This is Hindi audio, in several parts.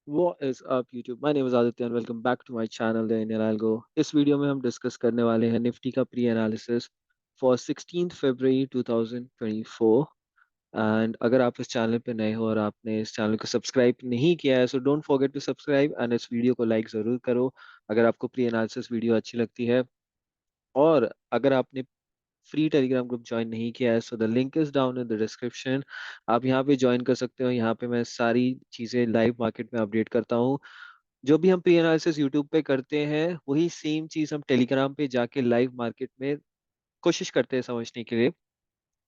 What is up YouTube? My name is Aditya and welcome back to my channel The Indian Algo। इस वीडियो में हम डिस्कस करने वाले हैं निफ्टी का pre analysis for 16th February 2024। And अगर आप इस चैनल पे नए हो और आपने इस चैनल को सब्सक्राइब नहीं किया है so don't forget to subscribe and इस वीडियो को लाइक ज़रूर करो अगर आपको प्री एनालिसिस वीडियो अच्छी लगती है। और अगर आपने फ्री टेलीग्राम ग्रुप ज्वाइन नहीं किया है so the link is down in the description. आप यहाँ पे ज्वाइन कर सकते हो। यहाँ पे मैं सारी चीज़ें लाइव मार्केट में अपडेट करता हूँ। जो भी हम प्री एनालिसिस यूट्यूब पे करते हैं वही सेम चीज हम टेलीग्राम पे जाके लाइव मार्केट में कोशिश करते हैं समझने के लिए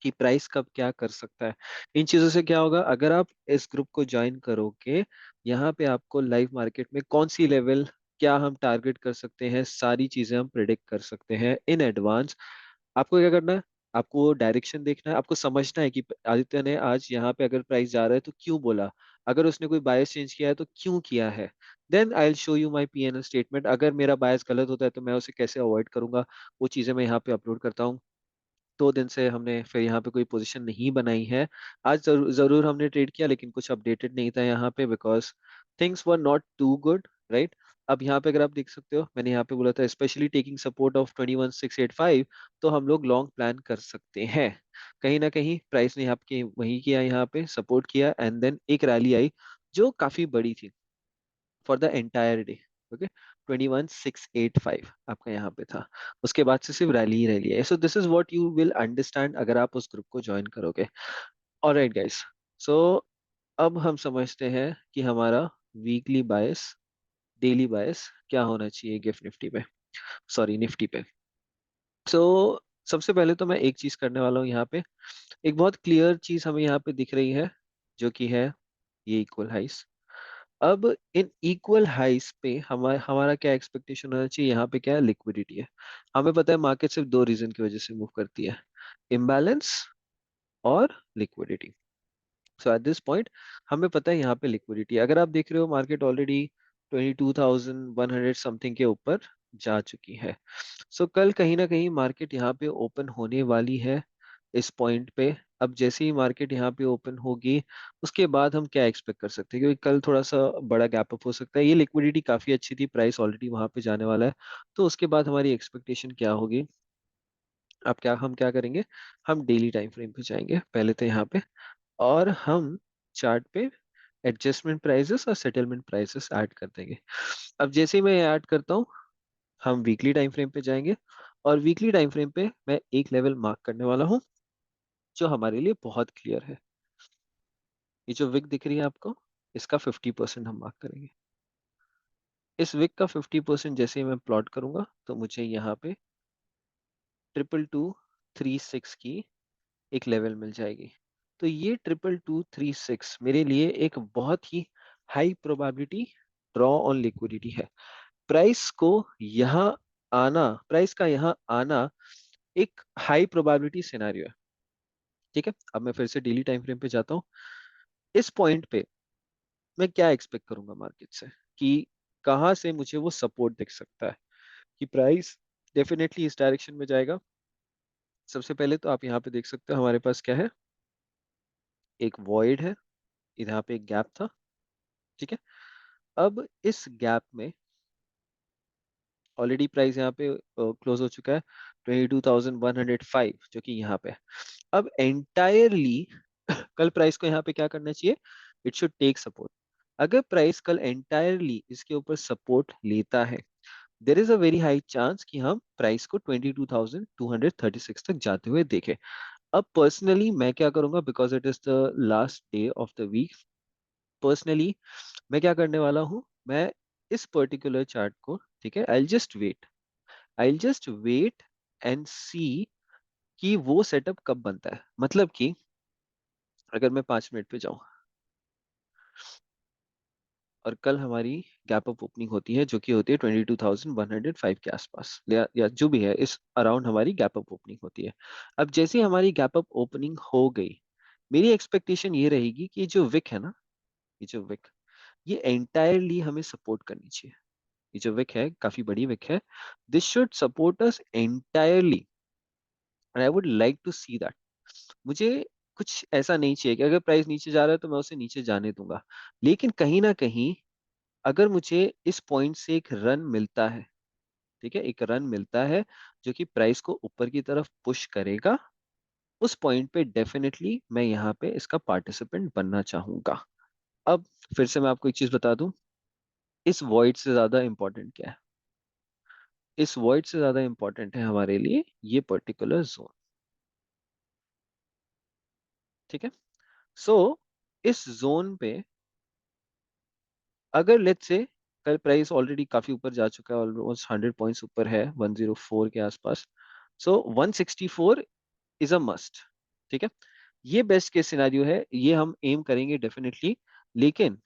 कि प्राइस कब क्या कर सकता है। इन चीजों से क्या होगा अगर आप इस ग्रुप को ज्वाइन करोगे, यहाँ पे आपको लाइव मार्केट में कौन सी लेवल क्या हम टारगेट कर सकते हैं सारी चीजें हम प्रिडिक्ट कर सकते हैं इन एडवांस। आपको क्या करना है, आपको डायरेक्शन देखना है, आपको समझना है कि आदित्य ने आज यहाँ पे अगर प्राइस जा रहा है तो क्यों बोला, अगर उसने कोई बायस चेंज किया है तो क्यों किया है। Then I will show you my PNL statement. अगर मेरा बायस गलत होता है तो मैं उसे कैसे अवॉइड करूंगा, वो चीजें मैं यहाँ पे अपलोड करता हूँ। 2 दिन से हमने फिर यहाँ पे कोई पोजीशन नहीं बनाई है। आज जरूर हमने ट्रेड किया लेकिन कुछ अपडेटेड नहीं था यहाँ पे because things were not too good, right. अब यहाँ पे अगर आप देख सकते हो मैंने यहाँ पे बोला था स्पेशली टेकिंग सपोर्ट ऑफ 21685 तो हम लोग लॉन्ग प्लान कर सकते हैं। कहीं ना कहीं प्राइस ने यहाँ पे वही किया, यहाँ पे सपोर्ट किया एंड देन एक रैली आई जो काफी बड़ी थी for the entire day. Okay, 21685 आपका यहाँ पे था। उसके बाद से सिर्फ रैली ही रैली है। So this is what you will understand अगर आप उस ग्रुप को ज्वाइन करोगे। ऑलराइट गाइस, सो अब हम समझते हैं कि हमारा वीकली बायस डेली बायस क्या होना चाहिए गिफ्ट निफ्टी पे, सॉरी निफ्टी पे। सो सबसे पहले तो मैं एक चीज करने वाला हूँ यहाँ पे। एक बहुत क्लियर चीज हमें यहाँ पे दिख रही है जो कि है ये इक्वल हाइस। अब इन इक्वल हाइस पे हमारा हमारा क्या एक्सपेक्टेशन होना चाहिए, यहाँ पे क्या है लिक्विडिटी है। हमें पता है मार्केट सिर्फ 2 रीजन की वजह से मूव करती है, इम्बैलेंस और liquidity. So at this point हमें पता है यहाँ पे लिक्विडिटी, अगर आप देख रहे हो मार्केट ऑलरेडी 22,100 समथिंग के ऊपर जा चुकी है। सो कल कहीं ना कहीं मार्केट यहाँ पे ओपन होने वाली है इस पॉइंट पे। अब जैसे ही मार्केट यहाँ पे ओपन होगी उसके बाद हम क्या एक्सपेक्ट कर सकते हैं, क्योंकि कल थोड़ा सा बड़ा गैप अप हो सकता है। ये लिक्विडिटी काफी अच्छी थी, प्राइस ऑलरेडी वहां पे जाने वाला है। तो उसके बाद हमारी एक्सपेक्टेशन क्या होगी, अब क्या हम क्या करेंगे, हम डेली टाइम फ्रेम पे जाएंगे पहले तो यहाँ पे, और हम चार्ट पे एडजस्टमेंट प्राइसेस और सेटलमेंट प्राइसेस ऐड कर देंगे। अब जैसे ही मैं ऐड करता हूँ हम वीकली टाइम फ्रेम पे जाएंगे, और वीकली टाइम फ्रेम पे मैं एक लेवल मार्क करने वाला हूँ जो हमारे लिए बहुत क्लियर है। ये जो विक दिख रही है आपको, इसका 50% हम मार्क करेंगे। इस विक का 50% जैसे ही मैं प्लॉट करूंगा तो मुझे यहाँ पे 22,236 की एक लेवल मिल जाएगी। तो ये 22,236 मेरे लिए एक बहुत ही high probability draw on liquidity है। प्राइस को यहाँ आना, प्राइस का यहाँ आना एक हाई प्रोबेबिलिटी सिनेरियो है। ठीक है, अब मैं फिर से डेली टाइम फ्रेम पे जाता हूँ। इस पॉइंट पे मैं क्या एक्सपेक्ट करूंगा मार्केट से कि कहाँ से मुझे वो सपोर्ट दिख सकता है कि प्राइस डेफिनेटली इस डायरेक्शन में जाएगा। सबसे पहले तो आप यहाँ पे देख सकते हो हमारे पास क्या है, एक वॉइड है, यहाँ पे एक गैप था। ठीक है, अब इस गैप में ऑलरेडी प्राइस यहाँ पे क्लोज हो चुका है 22,105 जो कि यहाँ पे है। अब एंटायरली कल प्राइस को यहाँ पे क्या करना चाहिए, इट शुड टेक सपोर्ट। अगर प्राइस कल एंटायरली इसके ऊपर सपोर्ट लेता है there is a very high chance कि हम प्राइस को 22,236 तक जाते हुए देखें। अब पर्सनली मैं क्या करूंगा, because it is the last day of the week, personally मैं क्या करने वाला हूँ, मैं इस पर्टिकुलर चार्ट को, ठीक है, आई जस्ट वेट एंड सी कि वो सेटअप कब बनता है। मतलब कि अगर मैं 5 मिनट पे जाऊं और कल हमारी गैप अप ओपनिंग होती है जो कि होती है 22,105 के आसपास, या जो भी है इस अराउंड हमारी गैप अप ओपनिंग होती है। अब जैसे ही हमारी गैप अप ओपनिंग हो गई मेरी एक्सपेक्टेशन ये रहेगी कि जो विक है ना, ये जो विक, ये एंटायरली हमें सपोर्ट करनी चाहिए। ये जो विक है काफी बड़ी विक है, this should support us entirely and I would like to see that. मुझे कुछ ऐसा नहीं चाहिए कि अगर प्राइस नीचे जा रहा है तो मैं उसे नीचे जाने दूंगा, लेकिन कहीं ना कहीं अगर मुझे इस पॉइंट से एक रन मिलता है, ठीक है, एक रन मिलता है जो कि प्राइस को ऊपर की तरफ पुश करेगा, उस पॉइंट पे डेफिनेटली मैं यहाँ पे इसका पार्टिसिपेंट बनना चाहूंगा। अब फिर से मैं आपको एक चीज बता दूं, इस वॉइड से ज्यादा इंपॉर्टेंट क्या है? इस वॉइड से ज्यादा इंपॉर्टेंट है हमारे लिए ये पर्टिकुलर जोन। ठीक है, सो इस जोन पे अगर लेट्स से कल प्राइस ऑलरेडी काफी ऊपर जा चुका है, ऑलमोस्ट 100 पॉइंट्स ऊपर है, 104 के आसपास, सो 164 इज अ मस्ट। ठीक है, ये बेस्ट केस सिनेरियो है, ये हम एम करेंगे डेफिनेटली। लेकिन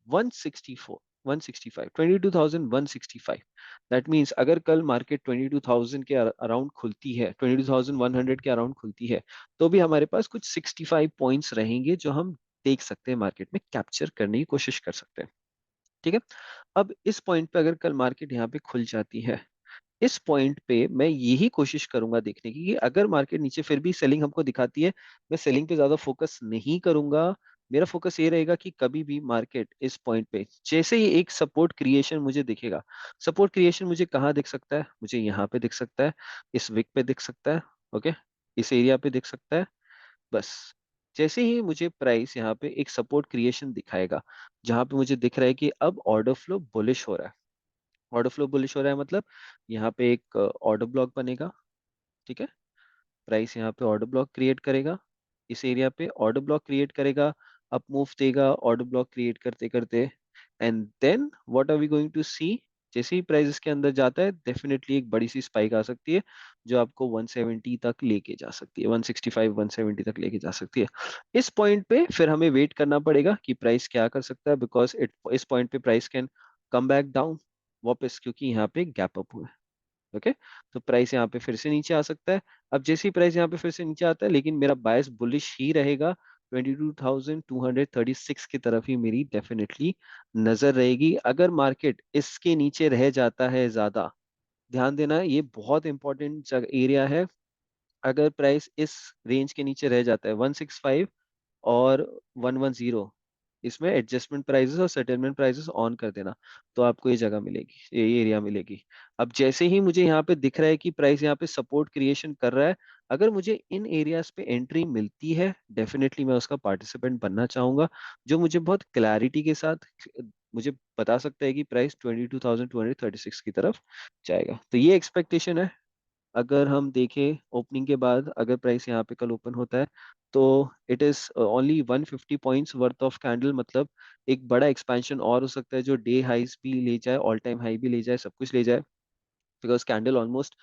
164, 165, 22,165, दैट मीन्स अगर कल मार्केट 22,000 के अराउंड खुलती है, 22,100 के अराउंड खुलती है, तो भी हमारे पास कुछ 65 पॉइंट्स रहेंगे जो हम देख सकते हैं, मार्केट में कैप्चर करने की कोशिश कर सकते हैं। ठीक है, अब इस पॉइंट पे अगर कल मार्केट यहाँ पे खुल जाती है, इस पॉइंट पे मैं यही कोशिश करूंगा देखने की कि अगर मार्केट नीचे फिर भी सेलिंग हमको दिखाती है, मैं सेलिंग पे ज्यादा फोकस नहीं करूंगा। मेरा फोकस ये रहेगा कि कभी भी मार्केट इस पॉइंट पे जैसे ही एक सपोर्ट क्रिएशन मुझे दिखेगा, सपोर्ट क्रिएशन मुझे कहाँ दिख सकता है? मुझे यहाँ पे दिख सकता है, इस विक पे दिख सकता है, ओके, इस एरिया पे दिख सकता है। बस जैसे ही मुझे प्राइस यहाँ पे एक सपोर्ट क्रिएशन दिखाएगा, जहां पे मुझे दिख रहा है कि अब ऑर्डर फ्लो बुलिश हो रहा है, ऑर्डर फ्लो बुलिश हो रहा है मतलब यहाँ पे एक ऑर्डर ब्लॉक बनेगा। ठीक है, प्राइस यहाँ पे ऑर्डर ब्लॉक क्रिएट करेगा, इस एरिया पे ऑर्डर ब्लॉक क्रिएट करेगा, अप मूव देगा ऑर्डर ब्लॉक क्रिएट करते करते, and then what are we going to see? जैसे ही प्राइस इसके अंदर जाता है, डेफिनेटली एक बड़ी सी स्पाइक आ सकती है जो आपको 170 तक लेके जा सकती है, 165 170 तक लेके जा सकती है। इस पॉइंट पे फिर हमें वेट करना पड़ेगा कि प्राइस क्या कर सकता है, बिकॉज इट इस पॉइंट पे price can come back down वापस, क्योंकि यहाँ पे गैप अप हुआ है। ओके, तो प्राइस यहाँ पे फिर से नीचे आ सकता है। अब जैसे ही प्राइस यहाँ पे फिर से नीचे आता है, लेकिन मेरा बायस बुलिश ही रहेगा, 22,236 की तरफ ही मेरी डेफिनेटली नजर रहेगी। अगर मार्केट इसके नीचे रह जाता है ज्यादा, ध्यान देना ये बहुत इंपॉर्टेंट एरिया है, अगर प्राइस इस रेंज के नीचे रह जाता है 165 और 110, इसमें एडजस्टमेंट प्राइसेस और सेटलमेंट प्राइसेस ऑन कर देना, तो आपको ये जगह मिलेगी, ये एरिया मिलेगी। अब जैसे ही मुझे यहाँ पे दिख रहा है कि प्राइस यहाँ पे सपोर्ट क्रिएशन कर रहा है, अगर मुझे इन एरियाज पे एंट्री मिलती है, डेफिनेटली मैं उसका पार्टिसिपेंट बनना चाहूंगा, जो मुझे बहुत क्लैरिटी के साथ मुझे बता सकता है कि प्राइस 22,236 की तरफ जाएगा। तो ये एक्सपेक्टेशन है। अगर हम देखें ओपनिंग के बाद, अगर प्राइस यहाँ पे कल ओपन होता है, तो it is only 150 points worth of candle, मतलब एक बड़ा एक्सपेंशन और हो सकता है जो डे हाइस भी ले जाए, ऑल टाइम हाई भी ले जाए, सब कुछ ले जाए, बिकॉज कैंडल ऑलमोस्ट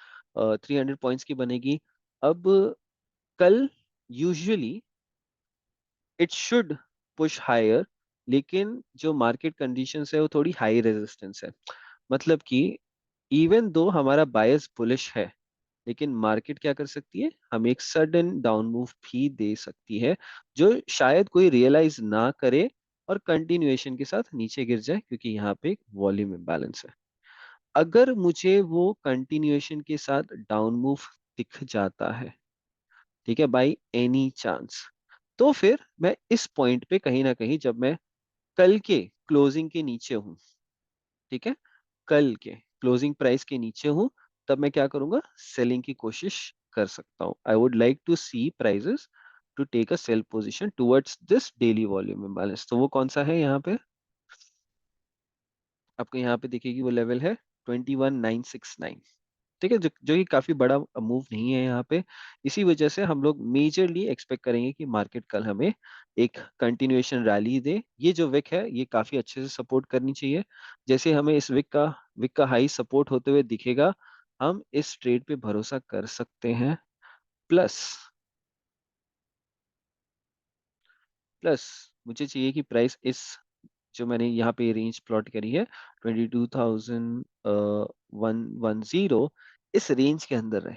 300 पॉइंट्स की बनेगी। अब कल usually it should push higher, लेकिन जो मार्केट कंडीशंस है वो थोड़ी हाई रेजिस्टेंस है, मतलब कि इवन दो हमारा बायस बुलिश है, लेकिन मार्केट क्या कर सकती है, हमें एक सडन डाउन मूव भी दे सकती है, जो शायद कोई रियलाइज ना करे और कंटिन्यूएशन के साथ नीचे गिर जाए, क्योंकि यहाँ पे एक वॉल्यूम इम्बैलेंस है। अगर मुझे वो कंटिन्यूएशन के साथ डाउन मूव दिख जाता है, ठीक है, बाई एनी चांस, तो फिर मैं इस पॉइंट पे कहीं ना कहीं, जब मैं कल के क्लोजिंग के नीचे हूँ, ठीक है, कल के क्लोजिंग प्राइस के नीचे हूं, तब मैं क्या करूंगा, सेलिंग की कोशिश कर सकता हूं। I would like to see prices to take a sell position towards this daily volume imbalance. तो वो कौन सा है यहाँ पे? आपको यहाँ पे दिखेगी वो लेवल है 21,969। ठीक है, जो कि काफी बड़ा मूव नहीं है यहाँ पे। इसी वजह से हम लोग मेजरली एक्सपेक्ट करेंगे कि मार्केट कल हमें एक कंटिन्यूएशन रैली दे। ये जो विक है ये काफी अच्छे से सपोर्ट करनी चाहिए। जैसे हमें इस विक का हाई सपोर्ट होते हुए दिखेगा, हम इस ट्रेड पे भरोसा कर सकते हैं। प्लस प्लस मुझे चाहिए कि प्राइस इस, जो मैंने यहाँ पे रेंज प्लॉट करी है, 22,110, इस रेंज के अंदर रहे।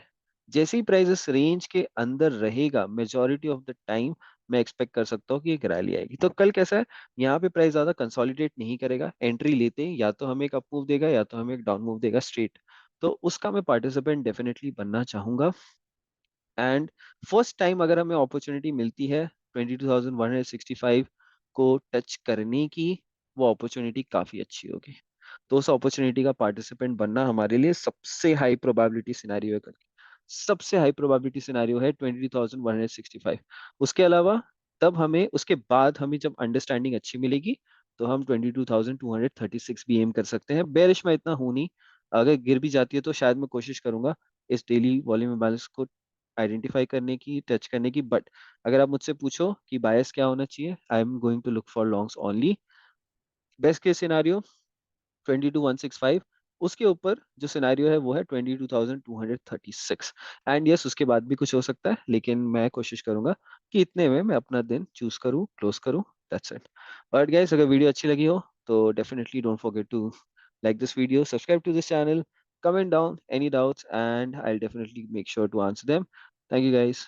जैसे ही प्राइस इस रेंज के अंदर रहेगा, मेजोरिटी ऑफ द टाइम मैं एक्सपेक्ट कर सकता हूँ कि एक रैली आएगी। तो कल कैसा है, यहाँ पे प्राइस ज्यादा कंसोलिडेट नहीं करेगा, एंट्री लेते ही या तो हमें एक अप मूव देगा या तो हमें एक डाउन मूव देगा स्ट्रेट, तो उसका मैं पार्टिसिपेंट डेफिनेटली बनना चाहूंगा। एंड फर्स्ट टाइम अगर हमें अपॉर्चुनिटी मिलती है 22,165 को टच करने की, वो अपॉर्चुनिटी काफ़ी अच्छी होगी। तो उस अपॉर्चुनिटी का पार्टिसिपेंट बनना हमारे लिए सबसे हाई प्रोबेबिलिटी सिनेरियो है करके। सबसे हाई प्रोबेबिलिटी सिनेरियो है 22,165। उसके अलावा तब हमें उसके बाद हमें जब अंडरस्टैंडिंग अच्छी मिलेगी तो हम 22,236 भी एम कर सकते हैं। बेरिश में इतना हूँ नहीं, अगर गिर भी जाती है तो शायद मैं कोशिश करूंगा इस डेली वॉल्यूम बैलेंस को आइडेंटिफाई करने की, टच करने की। बट अगर आप मुझसे पूछो कि बायस क्या होना चाहिए, I am going to look for longs only. Best case scenario 22,165। उसके ऊपर जो सिनेरियो है वो है 22,236। एंड यस, उसके बाद भी कुछ हो सकता है, लेकिन मैं कोशिश करूंगा कि इतने में मैं अपना दिन चूज करूँ, क्लोज करूँ। That's it. बट गाइस, अगर वीडियो अच्छी लगी हो तो definitely don't forget to like this video, subscribe to this channel, comment down any doubts, and I'll definitely make sure to answer them. Thank you guys.